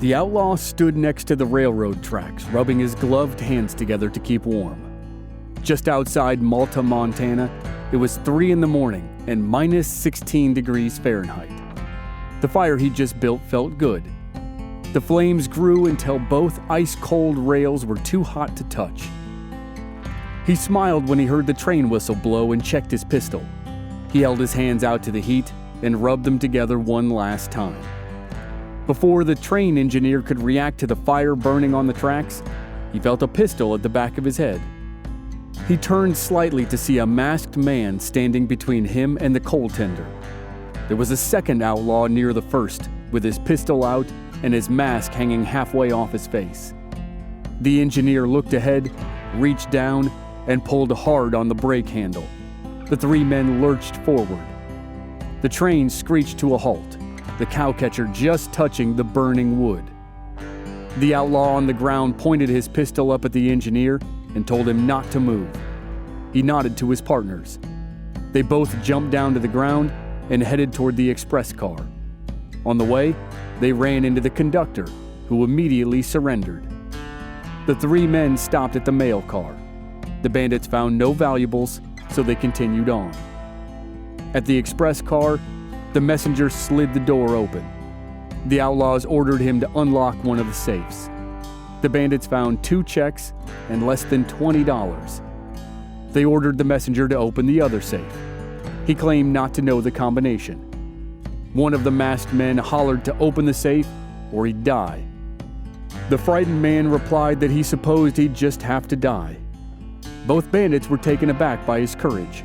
The outlaw stood next to the railroad tracks, rubbing his gloved hands together to keep warm. Just outside Malta, Montana, it was 3 a.m. and minus 16 degrees Fahrenheit. The fire he just built felt good. The flames grew until both ice-cold rails were too hot to touch. He smiled when he heard the train whistle blow and checked his pistol. He held his hands out to the heat and rubbed them together one last time. Before the train engineer could react to the fire burning on the tracks, he felt a pistol at the back of his head. He turned slightly to see a masked man standing between him and the coal tender. There was a second outlaw near the first, with his pistol out and his mask hanging halfway off his face. The engineer looked ahead, reached down, and pulled hard on the brake handle. The 3 men lurched forward. The train screeched to a halt, the cowcatcher just touching the burning wood. The outlaw on the ground pointed his pistol up at the engineer and told him not to move. He nodded to his partners. They both jumped down to the ground and headed toward the express car. On the way, they ran into the conductor, who immediately surrendered. The 3 men stopped at the mail car. The bandits found no valuables, so they continued on. At the express car, the messenger slid the door open. The outlaws ordered him to unlock one of the safes. The bandits found 2 checks and less than $20. They ordered the messenger to open the other safe. He claimed not to know the combination. One of the masked men hollered to open the safe or he'd die. The frightened man replied that he supposed he'd just have to die. Both bandits were taken aback by his courage.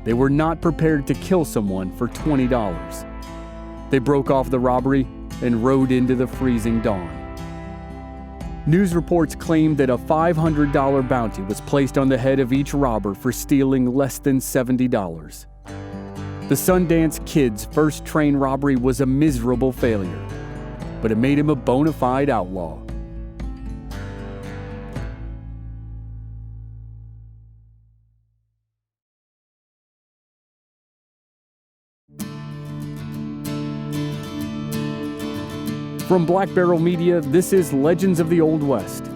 They were not prepared to kill someone for $20. They broke off the robbery and rode into the freezing dawn. News reports claimed that a $500 bounty was placed on the head of each robber for stealing less than $70. The Sundance Kid's first train robbery was a miserable failure, but it made him a bona fide outlaw. From Black Barrel Media, this is Legends of the Old West.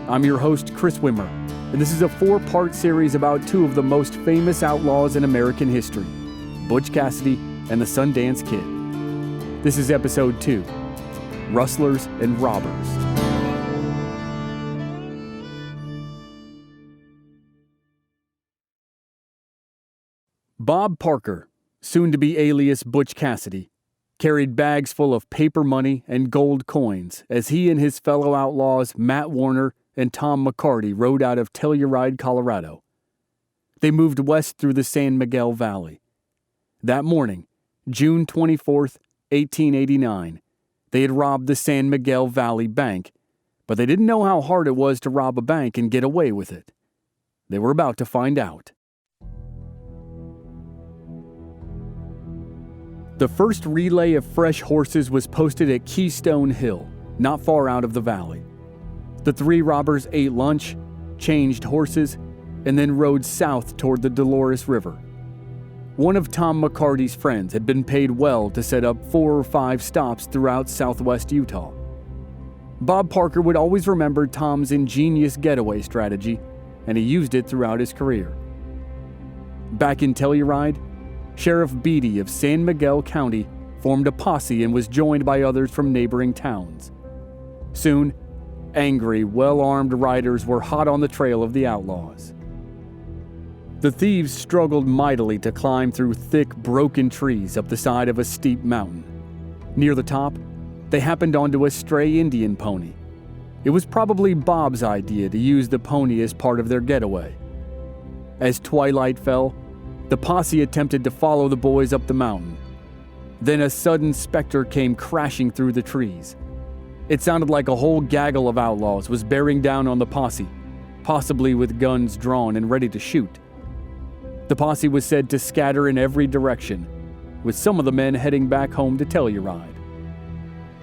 I'm your host, Chris Wimmer, and this is a 4-part series about 2 of the most famous outlaws in American history, Butch Cassidy and the Sundance Kid. This is episode 2, Rustlers and Robbers. Bob Parker, soon to be alias Butch Cassidy, carried bags full of paper money and gold coins as he and his fellow outlaws Matt Warner and Tom McCarty rode out of Telluride, Colorado. They moved west through the San Miguel Valley. That morning, June 24th, 1889, they had robbed the San Miguel Valley Bank, but they didn't know how hard it was to rob a bank and get away with it. They were about to find out. The first relay of fresh horses was posted at Keystone Hill, not far out of the valley. The 3 robbers ate lunch, changed horses, and then rode south toward the Dolores River. One of Tom McCarty's friends had been paid well to set up 4 or 5 stops throughout southwest Utah. Bob Parker would always remember Tom's ingenious getaway strategy, and he used it throughout his career. Back in Telluride, Sheriff Beatty of San Miguel County formed a posse and was joined by others from neighboring towns. Soon, angry, well-armed riders were hot on the trail of the outlaws. The thieves struggled mightily to climb through thick, broken trees up the side of a steep mountain. Near the top, they happened onto a stray Indian pony. It was probably Bob's idea to use the pony as part of their getaway. As twilight fell, the posse attempted to follow the boys up the mountain. Then a sudden specter came crashing through the trees. It sounded like a whole gaggle of outlaws was bearing down on the posse, possibly with guns drawn and ready to shoot. The posse was said to scatter in every direction, with some of the men heading back home to Telluride.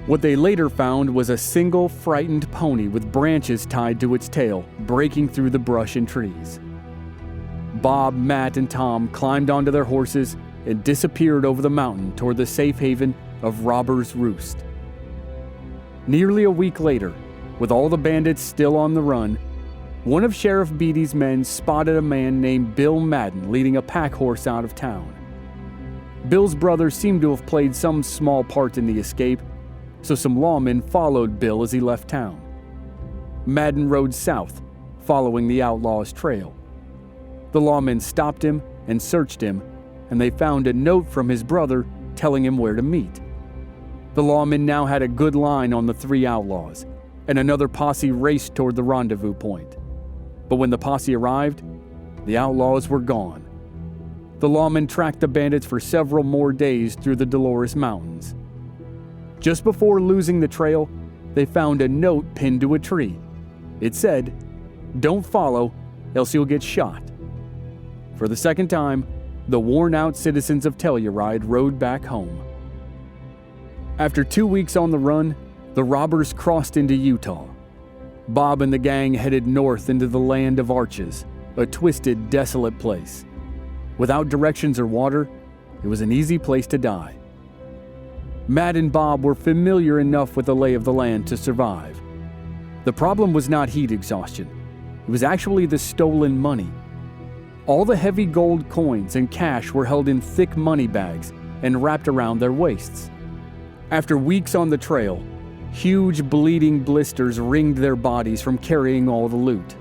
What they later found was a single frightened pony with branches tied to its tail, breaking through the brush and trees. Bob, Matt, and Tom climbed onto their horses and disappeared over the mountain toward the safe haven of Robbers' Roost. Nearly a week later, with all the bandits still on the run, one of Sheriff Beatty's men spotted a man named Bill Madden leading a pack horse out of town. Bill's brother seemed to have played some small part in the escape, so some lawmen followed Bill as he left town. Madden rode south, following the outlaw's trail. The lawmen stopped him and searched him, and they found a note from his brother telling him where to meet. The lawmen now had a good line on the three outlaws, and another posse raced toward the rendezvous point. But when the posse arrived, the outlaws were gone. The lawmen tracked the bandits for several more days through the Dolores Mountains. Just before losing the trail, they found a note pinned to a tree. It said, "Don't follow, else you'll get shot." For the second time, the worn-out citizens of Telluride rode back home. After 2 weeks on the run, the robbers crossed into Utah. Bob and the gang headed north into the land of arches, a twisted, desolate place. Without directions or water, it was an easy place to die. Matt and Bob were familiar enough with the lay of the land to survive. The problem was not heat exhaustion. It was actually the stolen money. All the heavy gold coins and cash were held in thick money bags and wrapped around their waists. After weeks on the trail, huge bleeding blisters ringed their bodies from carrying all the loot.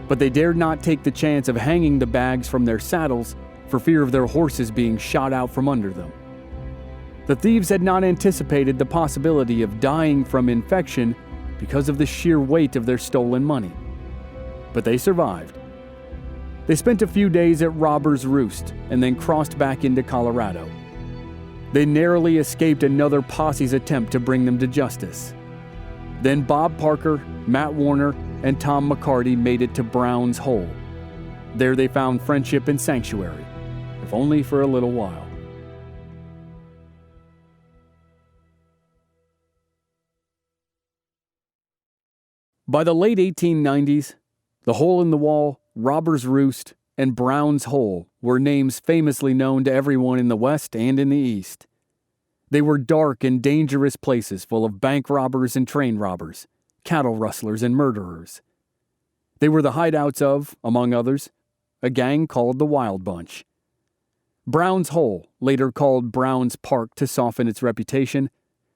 But they dared not take the chance of hanging the bags from their saddles for fear of their horses being shot out from under them. The thieves had not anticipated the possibility of dying from infection because of the sheer weight of their stolen money. But they survived. They spent a few days at Robbers' Roost and then crossed back into Colorado. They narrowly escaped another posse's attempt to bring them to justice. Then Bob Parker, Matt Warner, and Tom McCarty made it to Brown's Hole. There they found friendship and sanctuary, if only for a little while. By the late 1890s, the Hole in the Wall, Robbers' Roost, and Brown's Hole were names famously known to everyone in the West and in the East. They were dark and dangerous places full of bank robbers and train robbers, cattle rustlers and murderers. They were the hideouts of, among others, a gang called the Wild Bunch. Brown's Hole, later called Brown's Park to soften its reputation,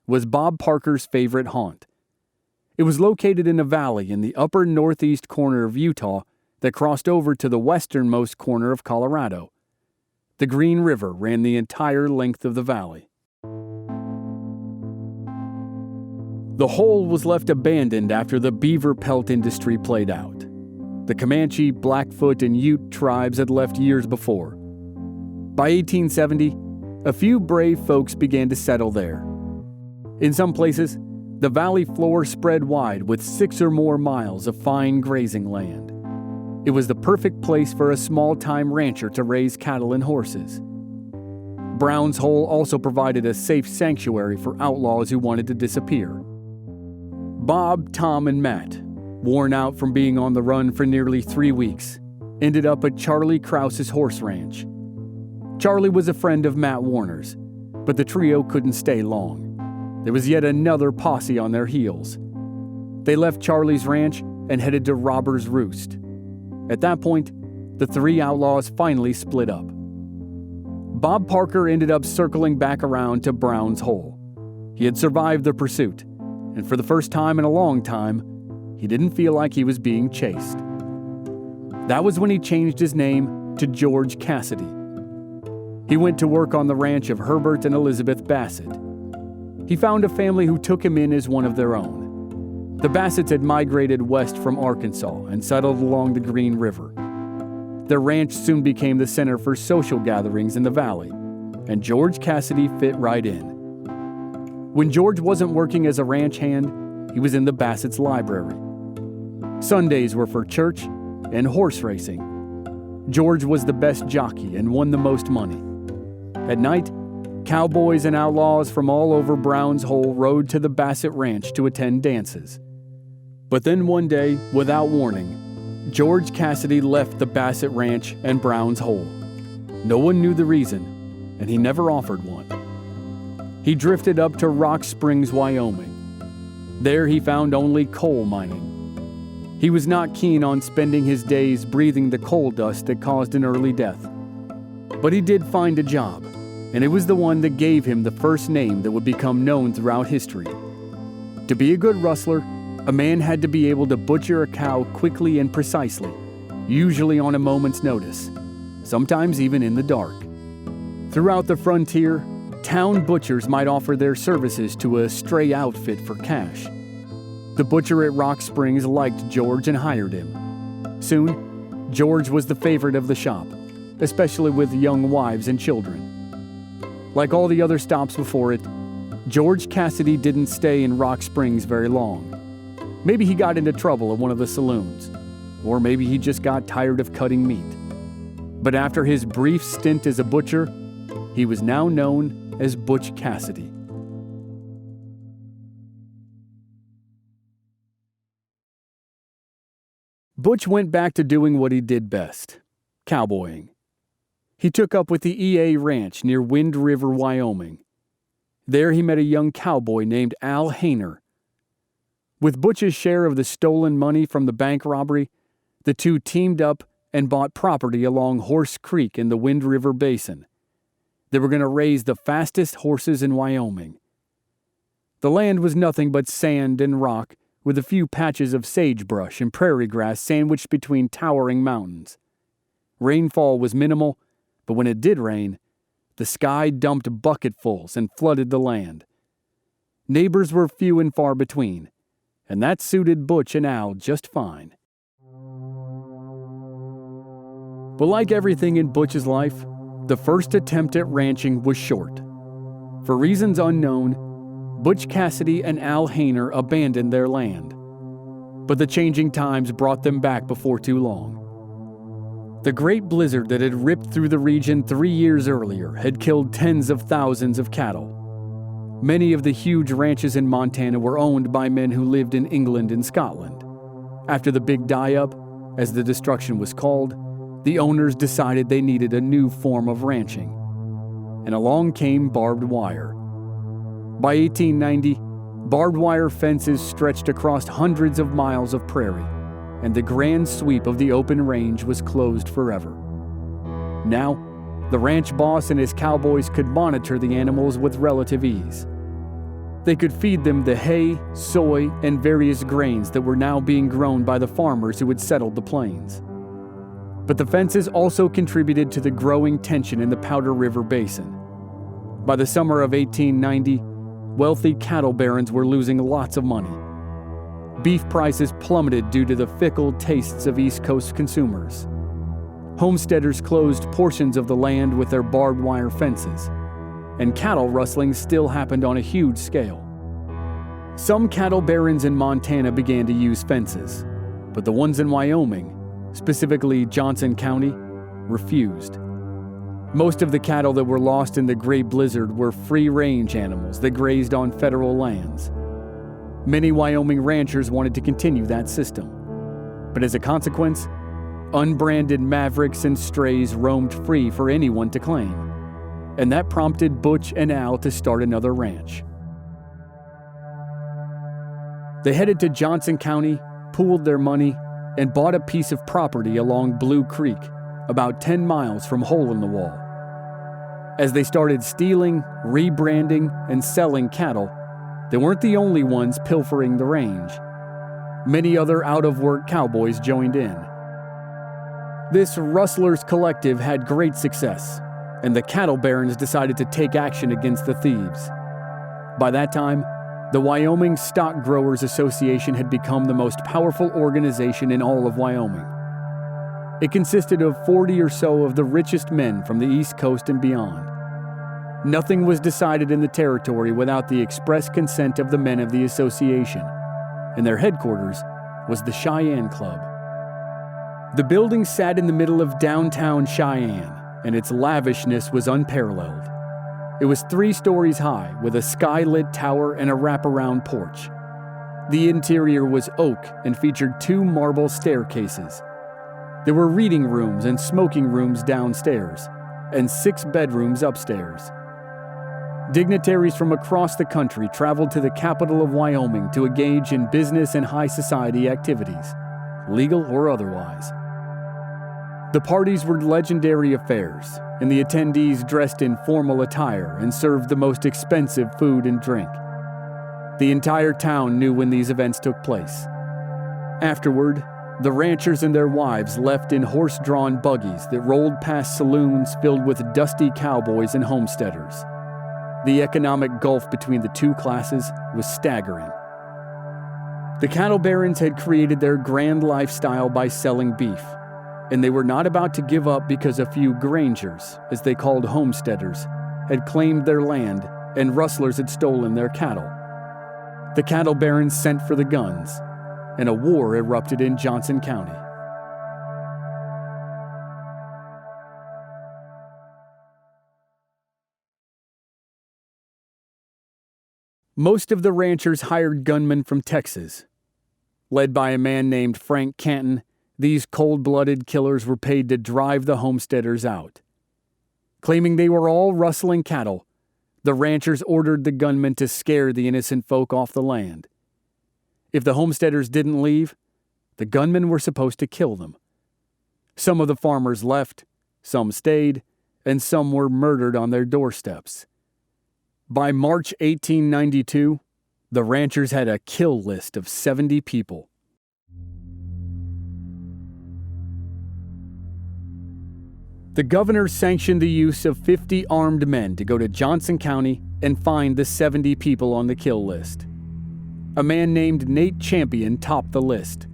was Bob Parker's favorite haunt. It was located in a valley in the upper northeast corner of Utah that crossed over to the westernmost corner of Colorado. The Green River ran the entire length of the valley. The hole was left abandoned after the beaver pelt industry played out. The Comanche, Blackfoot, and Ute tribes had left years before. By 1870, a few brave folks began to settle there. In some places, the valley floor spread wide with 6 or more miles of fine grazing land. It was the perfect place for a small-time rancher to raise cattle and horses. Brown's Hole also provided a safe sanctuary for outlaws who wanted to disappear. Bob, Tom, and Matt, worn out from being on the run for nearly 3 weeks, ended up at Charlie Krause's horse ranch. Charlie was a friend of Matt Warner's, but the trio couldn't stay long. There was yet another posse on their heels. They left Charlie's ranch and headed to Robbers' Roost. At that point, the 3 outlaws finally split up. Bob Parker ended up circling back around to Brown's Hole. He had survived the pursuit, and for the first time in a long time, he didn't feel like he was being chased. That was when he changed his name to George Cassidy. He went to work on the ranch of Herbert and Elizabeth Bassett. He found a family who took him in as one of their own. The Bassetts had migrated west from Arkansas and settled along the Green River. Their ranch soon became the center for social gatherings in the valley, and George Cassidy fit right in. When George wasn't working as a ranch hand, he was in the Bassett's library. Sundays were for church and horse racing. George was the best jockey and won the most money. At night, cowboys and outlaws from all over Brown's Hole rode to the Bassett Ranch to attend dances. But then one day, without warning, George Cassidy left the Bassett Ranch and Brown's Hole. No one knew the reason, and he never offered one. He drifted up to Rock Springs, Wyoming. There he found only coal mining. He was not keen on spending his days breathing the coal dust that caused an early death. But he did find a job, and it was the one that gave him the first name that would become known throughout history. To be a good rustler, a man had to be able to butcher a cow quickly and precisely, usually on a moment's notice, sometimes even in the dark. Throughout the frontier, town butchers might offer their services to a stray outfit for cash. The butcher at Rock Springs liked George and hired him. Soon, George was the favorite of the shop, especially with young wives and children. Like all the other stops before it, George Cassidy didn't stay in Rock Springs very long. Maybe he got into trouble at one of the saloons, or maybe he just got tired of cutting meat. But after his brief stint as a butcher, he was now known as Butch Cassidy. Butch went back to doing what he did best, cowboying. He took up with the EA Ranch near Wind River, Wyoming. There he met a young cowboy named Al Hayner. With Butch's share of the stolen money from the bank robbery, the two teamed up and bought property along Horse Creek in the Wind River Basin. They were going to raise the fastest horses in Wyoming. The land was nothing but sand and rock, with a few patches of sagebrush and prairie grass sandwiched between towering mountains. Rainfall was minimal, but when it did rain, the sky dumped bucketfuls and flooded the land. Neighbors were few and far between, and that suited Butch and Al just fine. But like everything in Butch's life, the first attempt at ranching was short. For reasons unknown, Butch Cassidy and Al Hayner abandoned their land. But the changing times brought them back before too long. The great blizzard that had ripped through the region 3 years earlier had killed tens of thousands of cattle. Many of the huge ranches in Montana were owned by men who lived in England and Scotland. After the Big Die-Up, as the destruction was called, the owners decided they needed a new form of ranching. And along came barbed wire. By 1890, barbed wire fences stretched across hundreds of miles of prairie, and the grand sweep of the open range was closed forever. Now, the ranch boss and his cowboys could monitor the animals with relative ease. They could feed them the hay, soy, and various grains that were now being grown by the farmers who had settled the plains. But the fences also contributed to the growing tension in the Powder River Basin. By the summer of 1890, wealthy cattle barons were losing lots of money. Beef prices plummeted due to the fickle tastes of East Coast consumers. Homesteaders closed portions of the land with their barbed wire fences, and cattle rustling still happened on a huge scale. Some cattle barons in Montana began to use fences, but the ones in Wyoming, specifically Johnson County, refused. Most of the cattle that were lost in the Great Blizzard were free-range animals that grazed on federal lands. Many Wyoming ranchers wanted to continue that system, but as a consequence, unbranded mavericks and strays roamed free for anyone to claim, and that prompted Butch and Al to start another ranch. They headed to Johnson County, pooled their money, and bought a piece of property along Blue Creek, about 10 miles from Hole in the Wall. As they started stealing, rebranding, and selling cattle, they weren't the only ones pilfering the range. Many other out-of-work cowboys joined in. This Rustlers collective had great success, and the cattle barons decided to take action against the thieves. By that time, the Wyoming Stock Growers Association had become the most powerful organization in all of Wyoming. It consisted of 40 or so of the richest men from the East Coast and beyond. Nothing was decided in the territory without the express consent of the men of the association, and their headquarters was the Cheyenne Club. The building sat in the middle of downtown Cheyenne, and its lavishness was unparalleled. It was 3 stories high, with a skylit tower and a wraparound porch. The interior was oak and featured 2 marble staircases. There were reading rooms and smoking rooms downstairs, and 6 bedrooms upstairs. Dignitaries from across the country traveled to the capital of Wyoming to engage in business and high society activities, legal or otherwise. The parties were legendary affairs, and the attendees dressed in formal attire and served the most expensive food and drink. The entire town knew when these events took place. Afterward, the ranchers and their wives left in horse-drawn buggies that rolled past saloons filled with dusty cowboys and homesteaders. The economic gulf between the two classes was staggering. The cattle barons had created their grand lifestyle by selling beef, and they were not about to give up because a few grangers, as they called homesteaders, had claimed their land and rustlers had stolen their cattle. The cattle barons sent for the guns, and a war erupted in Johnson County. Most of the ranchers hired gunmen from Texas. Led by a man named Frank Canton, these cold-blooded killers were paid to drive the homesteaders out. Claiming they were all rustling cattle, the ranchers ordered the gunmen to scare the innocent folk off the land. If the homesteaders didn't leave, the gunmen were supposed to kill them. Some of the farmers left, some stayed, and some were murdered on their doorsteps. By March 1892, the ranchers had a kill list of 70 people. The governor sanctioned the use of 50 armed men to go to Johnson County and find the 70 people on the kill list. A man named Nate Champion topped the list.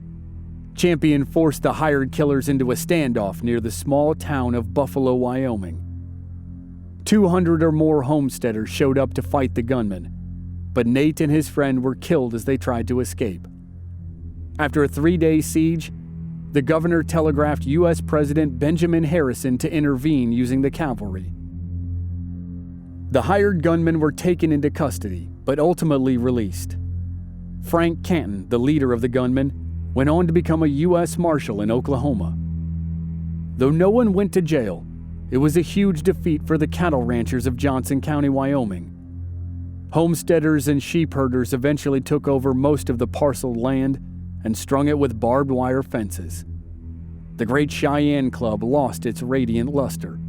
Champion forced the hired killers into a standoff near the small town of Buffalo, Wyoming. 200 or more homesteaders showed up to fight the gunmen, but Nate and his friend were killed as they tried to escape. After a 3-day siege, the governor telegraphed U.S. President Benjamin Harrison to intervene using the cavalry. The hired gunmen were taken into custody, but ultimately released. Frank Canton, the leader of the gunmen, went on to become a U.S. Marshal in Oklahoma. Though no one went to jail, it was a huge defeat for the cattle ranchers of Johnson County, Wyoming. Homesteaders and sheep herders eventually took over most of the parceled land and strung it with barbed wire fences. The Great Cheyenne Club lost its radiant luster.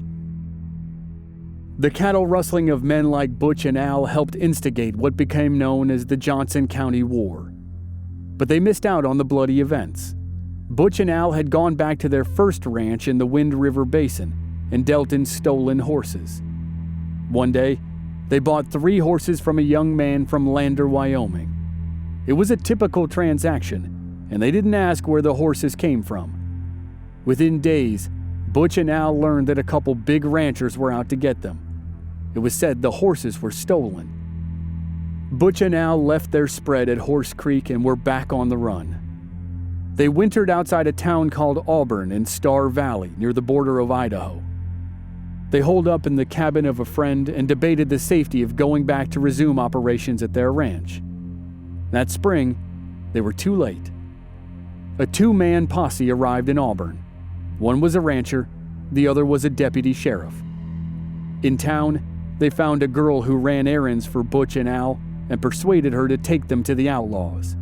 The cattle rustling of men like Butch and Al helped instigate what became known as the Johnson County War. But they missed out on the bloody events. Butch and Al had gone back to their first ranch in the Wind River Basin and dealt in stolen horses. One day, they bought 3 horses from a young man from Lander, Wyoming. It was a typical transaction, and they didn't ask where the horses came from. Within days, Butch and Al learned that a couple big ranchers were out to get them. It was said the horses were stolen. Butch and Al left their spread at Horse Creek and were back on the run. They wintered outside a town called Auburn in Star Valley, near the border of Idaho. They holed up in the cabin of a friend and debated the safety of going back to resume operations at their ranch. That spring, they were too late. A 2-man posse arrived in Auburn. One was a rancher, the other was a deputy sheriff. In town, they found a girl who ran errands for Butch and Al and persuaded her to take them to the outlaws.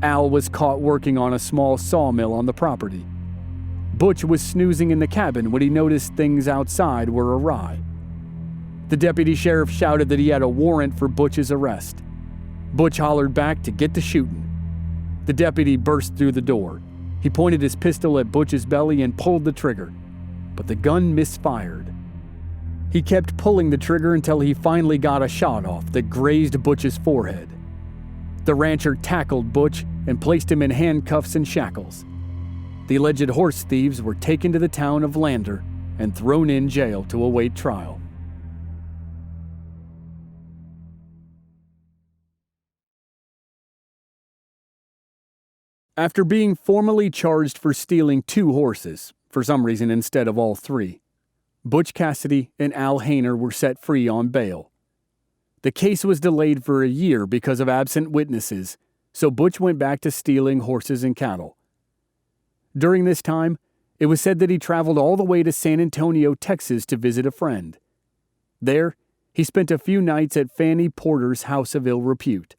Al was caught working on a small sawmill on the property. Butch was snoozing in the cabin when he noticed things outside were awry. The deputy sheriff shouted that he had a warrant for Butch's arrest. Butch hollered back to get to shooting. The deputy burst through the door. He pointed his pistol at Butch's belly and pulled the trigger, but the gun misfired. He kept pulling the trigger until he finally got a shot off that grazed Butch's forehead. The rancher tackled Butch and placed him in handcuffs and shackles. The alleged horse thieves were taken to the town of Lander and thrown in jail to await trial. After being formally charged for stealing 2 horses, for some reason instead of all 3, Butch Cassidy and Al Hainer were set free on bail. The case was delayed for a year because of absent witnesses, so Butch went back to stealing horses and cattle. During this time, it was said that he traveled all the way to San Antonio, Texas to visit a friend. There, He spent a few nights at Fanny Porter's house of ill repute.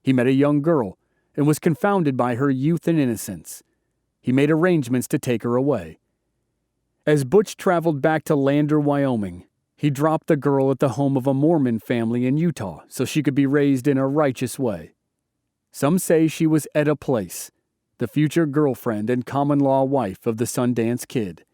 He met a young girl and was confounded by her youth and innocence. He made arrangements to take her away. As Butch traveled back to Lander, Wyoming, he dropped the girl at the home of a Mormon family in Utah so she could be raised in a righteous way. Some say she was Etta Place, the future girlfriend and common-law wife of the Sundance Kid.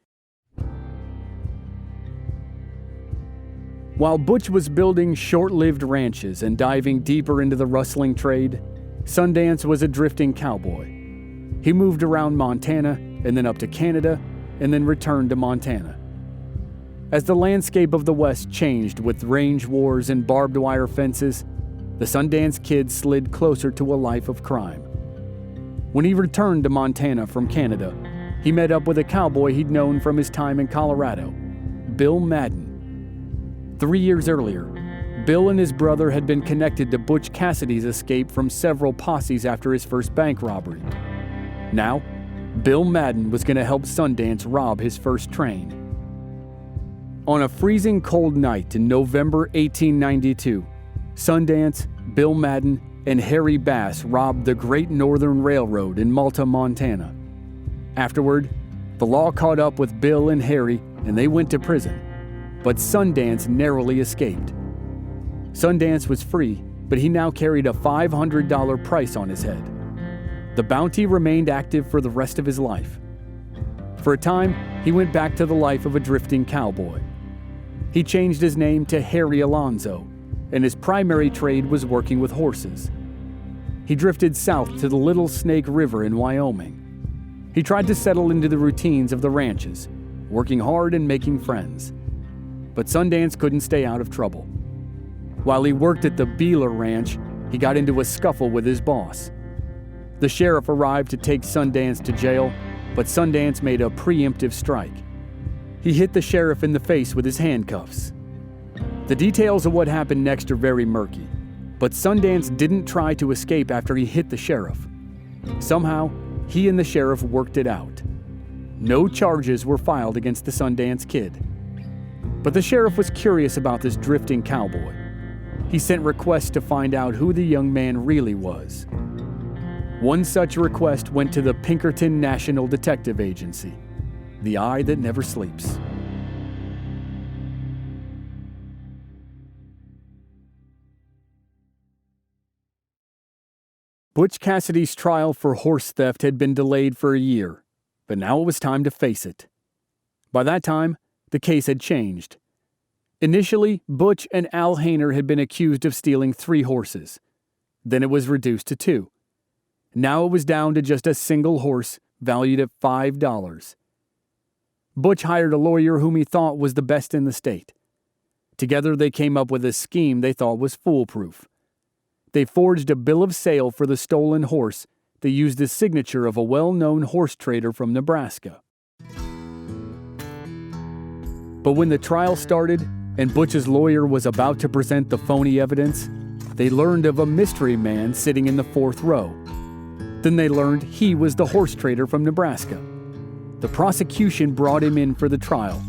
While Butch was building short-lived ranches and diving deeper into the rustling trade, Sundance was a drifting cowboy. He moved around Montana and then up to Canada and then returned to Montana. As the landscape of the West changed with range wars and barbed wire fences, the Sundance Kid slid closer to a life of crime. When he returned to Montana from Canada, he met up with a cowboy he'd known from his time in Colorado, Bill Madden. 3 years earlier, Bill and his brother had been connected to Butch Cassidy's escape from several posses after his first bank robbery. Now, Bill Madden was going to help Sundance rob his first train. On a freezing cold night in November 1892, Sundance, Bill Madden, and Harry Bass robbed the Great Northern Railroad in Malta, Montana. Afterward, the law caught up with Bill and Harry and they went to prison, but Sundance narrowly escaped. Sundance was free, but he now carried a $500 price on his head. The bounty remained active for the rest of his life. For a time, he went back to the life of a drifting cowboy. He changed his name to Harry Alonzo, and his primary trade was working with horses. He drifted south to the Little Snake River in Wyoming. He tried to settle into the routines of the ranches, working hard and making friends. But Sundance couldn't stay out of trouble. While he worked at the Beeler Ranch, he got into a scuffle with his boss. The sheriff arrived to take Sundance to jail, but Sundance made a preemptive strike. He hit the sheriff in the face with his handcuffs. The details of what happened next are very murky, but Sundance didn't try to escape after he hit the sheriff. Somehow, he and the sheriff worked it out. No charges were filed against the Sundance Kid. But the sheriff was curious about this drifting cowboy. He sent requests to find out who the young man really was. One such request went to the Pinkerton National Detective Agency, the eye that never sleeps. Butch Cassidy's trial for horse theft had been delayed for a year, but now it was time to face it. By that time, the case had changed. Initially, Butch and Al Hainer had been accused of stealing 3 horses. Then it was reduced to 2. Now it was down to just a single horse, valued at $5. Butch hired a lawyer whom he thought was the best in the state. Together they came up with a scheme they thought was foolproof. They forged a bill of sale for the stolen horse that used the signature of a well-known horse trader from Nebraska. But when the trial started and Butch's lawyer was about to present the phony evidence, they learned of a mystery man sitting in the 4th row. Then they learned he was the horse trader from Nebraska. The prosecution brought him in for the trial.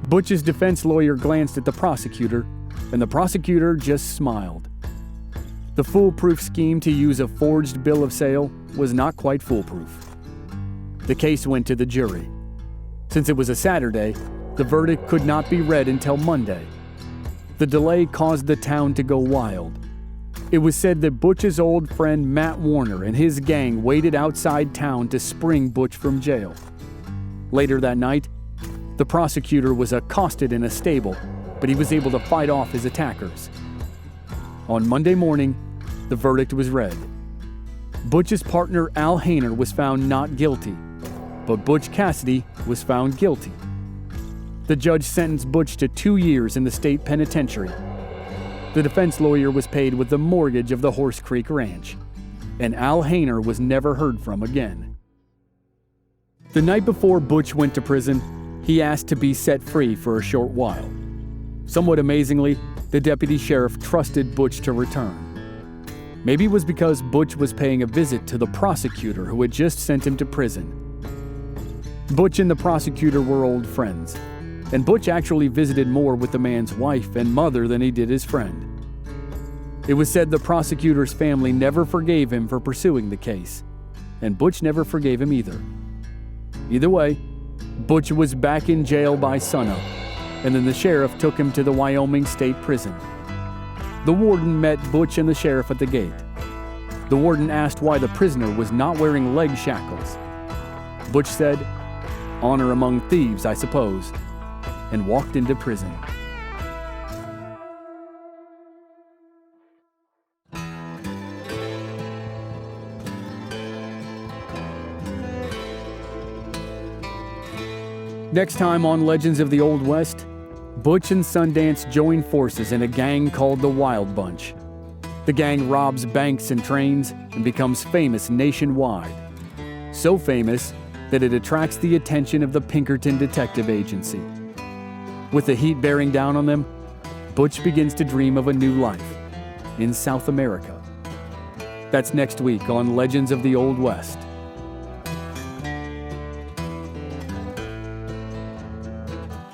Butch's defense lawyer glanced at the prosecutor, and the prosecutor just smiled. The foolproof scheme to use a forged bill of sale was not quite foolproof. The case went to the jury. Since it was a Saturday, the verdict could not be read until Monday. The delay caused the town to go wild. It was said that Butch's old friend Matt Warner and his gang waited outside town to spring Butch from jail. Later that night, the prosecutor was accosted in a stable, but he was able to fight off his attackers. On Monday morning, the verdict was read. Butch's partner Al Hainer was found not guilty, but Butch Cassidy was found guilty. The judge sentenced Butch to 2 years in the state penitentiary. The defense lawyer was paid with the mortgage of the Horse Creek Ranch, and Al Hainer was never heard from again. The night before Butch went to prison, he asked to be set free for a short while. Somewhat amazingly, the deputy sheriff trusted Butch to return. Maybe it was because Butch was paying a visit to the prosecutor who had just sent him to prison. Butch and the prosecutor were old friends. and Butch actually visited more with the man's wife and mother than he did his friend. It was said the prosecutor's family never forgave him for pursuing the case, and Butch never forgave him either. Either way, Butch was back in jail by sunup, and then the sheriff took him to the Wyoming State Prison. The warden met Butch and the sheriff at the gate. The warden asked why the prisoner was not wearing leg shackles. Butch said, "Honor among thieves, I suppose," and walked into prison. Next time on Legends of the Old West, Butch and Sundance join forces in a gang called the Wild Bunch. The gang robs banks and trains and becomes famous nationwide. So famous that it attracts the attention of the Pinkerton Detective Agency. With the heat bearing down on them, Butch begins to dream of a new life in South America. That's next week on Legends of the Old West.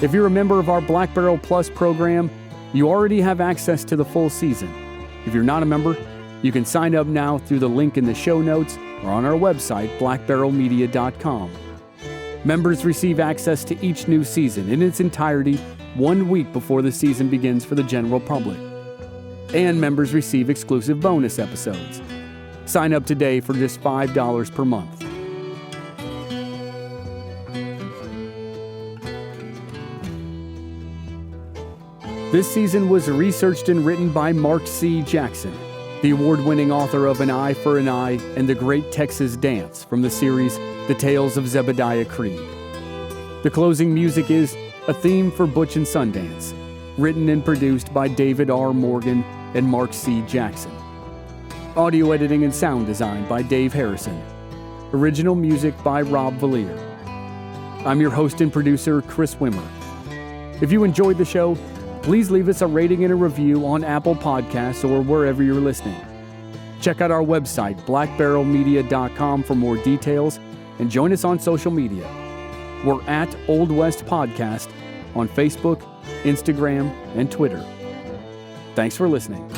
If you're a member of our Black Barrel Plus program, you already have access to the full season. If you're not a member, you can sign up now through the link in the show notes or on our website, blackbarrelmedia.com. Members receive access to each new season in its entirety 1 week before the season begins for the general public. And members receive exclusive bonus episodes. Sign up today for just $5 per month. This season was researched and written by Mark C. Jackson, the award-winning author of An Eye for an Eye and The Great Texas Dance from the series The Tales of Zebediah Creed. The closing music is A Theme for Butch and Sundance, written and produced by David R. Morgan and Mark C. Jackson. Audio editing and sound design by Dave Harrison. Original music by Rob Valier. I'm your host and producer, Chris Wimmer. If you enjoyed the show, please leave us a rating and a review on Apple Podcasts or wherever you're listening. Check out our website, blackbarrelmedia.com, for more details, and join us on social media. We're at Old West Podcast on Facebook, Instagram, and Twitter. Thanks for listening.